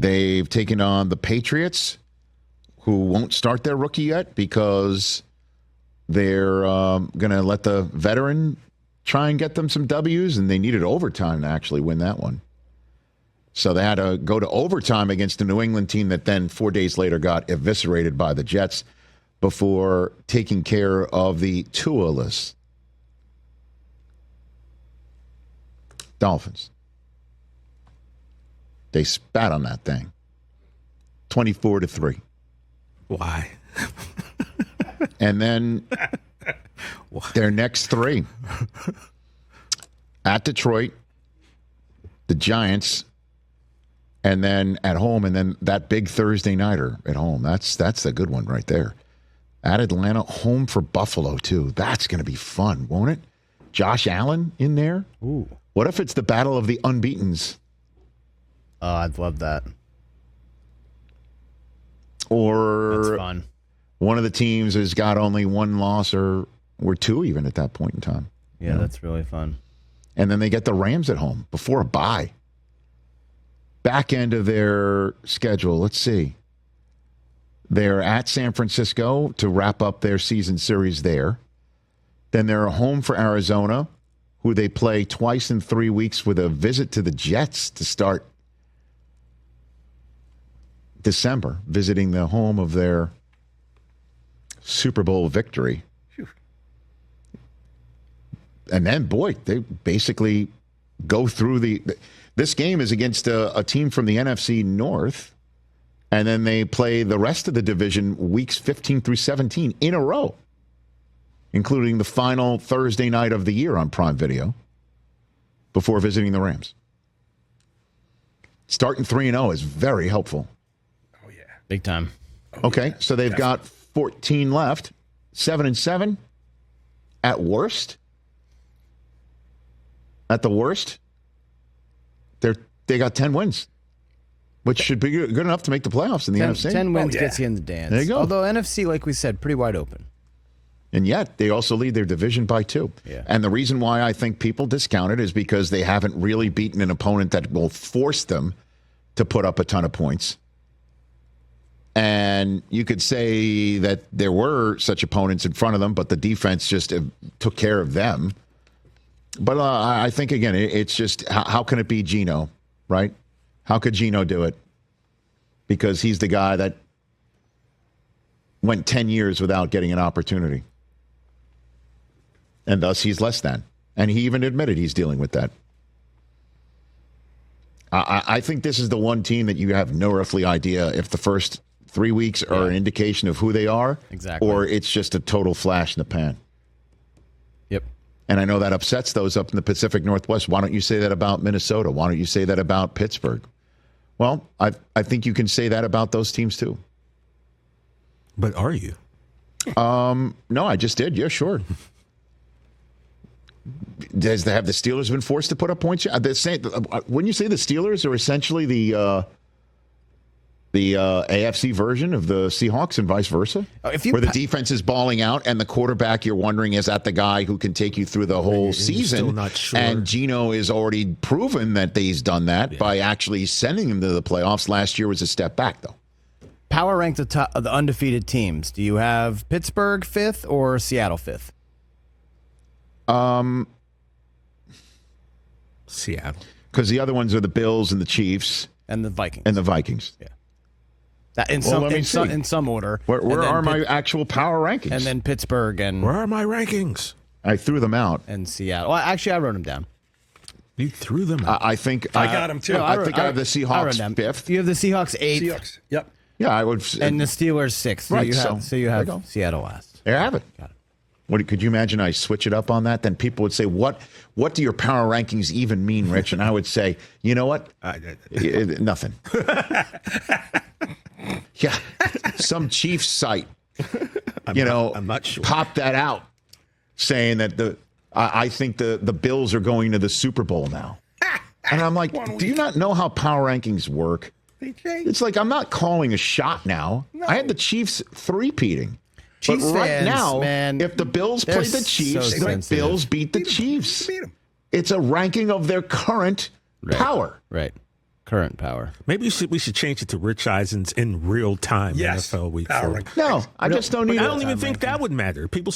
They've taken on the Patriots, who won't start their rookie yet because they're going to let the veteran try and get them some W's, and they needed overtime to actually win that one. So they had to go to overtime against the New England team that then 4 days later got eviscerated by the Jets before taking care of the Tua-less Dolphins. They spat on that thing. 24-3. Why? And then their next three. At Detroit, the Giants, and then at home, and then that big Thursday nighter at home. That's a good one right there. At Atlanta, home for Buffalo, too. That's going to be fun, won't it? Josh Allen in there? Ooh. What if it's the battle of the unbeatens? Oh, I'd love that. Or that's fun. One of the teams has got only one loss or two even at that point in time. Yeah, that's really fun. And then they get the Rams at home before a bye. Back end of their schedule, let's see. They're at San Francisco to wrap up their season series there. Then they're home for Arizona, who they play twice in 3 weeks with a visit to the Jets to start December, visiting the home of their Super Bowl victory. Whew. And then, boy, they basically go through this game is against a team from the NFC North, and then they play the rest of the division weeks 15 through 17 in a row, including the final Thursday night of the year on Prime Video before visiting the Rams. Starting 3-0 is very helpful. Oh, yeah. Big time. Okay, so they've got 14 left, 7-7 at worst. At the worst, they got 10 wins, which should be good enough to make the playoffs in the NFC. 10 wins gets you in the dance. There you go. Although NFC, like we said, pretty wide open. And yet, they also lead their division by 2. Yeah. And the reason why I think people discount it is because they haven't really beaten an opponent that will force them to put up a ton of points. And you could say that there were such opponents in front of them, but the defense just took care of them. But I think, again, it's just how can it be Geno, right? How could Geno do it? Because he's the guy that went 10 years without getting an opportunity. And thus he's less than. And he even admitted he's dealing with that. I think this is the one team that you have no earthly idea if the first 3 weeks are an indication of who they are. Exactly. Or it's just a total flash in the pan. Yep. And I know that upsets those up in the Pacific Northwest. Why don't you say that about Minnesota? Why don't you say that about Pittsburgh? Well, I think you can say that about those teams too. But are you? No, I just did. Yeah, sure. Have the Steelers been forced to put up points? Wouldn't you say the Steelers are essentially the AFC version of the Seahawks and vice versa? Where the defense is balling out and the quarterback, you're wondering, is that the guy who can take you through the whole season? Still not sure. And Geno is already proven that he's done that by actually sending him to the playoffs. Last year was a step back, though. Power rank the top of the undefeated teams. Do you have Pittsburgh 5th or Seattle 5th? Seattle. Because the other ones are the Bills and the Chiefs. And the Vikings. Yeah. That in some order. Where are my actual power rankings? And then Pittsburgh and... Where are my rankings? I threw them out. And Seattle. Well, actually, I wrote them down. You threw them out. I think... I got them, too. No, I think I have the Seahawks 5th. You have the Seahawks 8th. Seahawks. Yep. Yeah, I would... And the Steelers 6th. So right. You have Seattle last. There you have it. Got it. Could you imagine I switch it up on that? Then people would say, what do your power rankings even mean, Rich? And I would say, you know what? Nothing. Yeah. Some Chiefs site, I'm not sure. Pop that out saying that I think the Bills are going to the Super Bowl now. And I'm like, do you not know how power rankings work? It's like, I'm not calling a shot now. No. I had the Chiefs three-peating. Chiefs but right fans, now, man, if the Bills play the Chiefs, so the Bills beat the Chiefs. It's a ranking of their current power. Right. Current power. Maybe we should change it to Rich Eisen's in real time Yes. NFL Week Power 4. rank. No, I just don't need I it. don't even think that would matter. People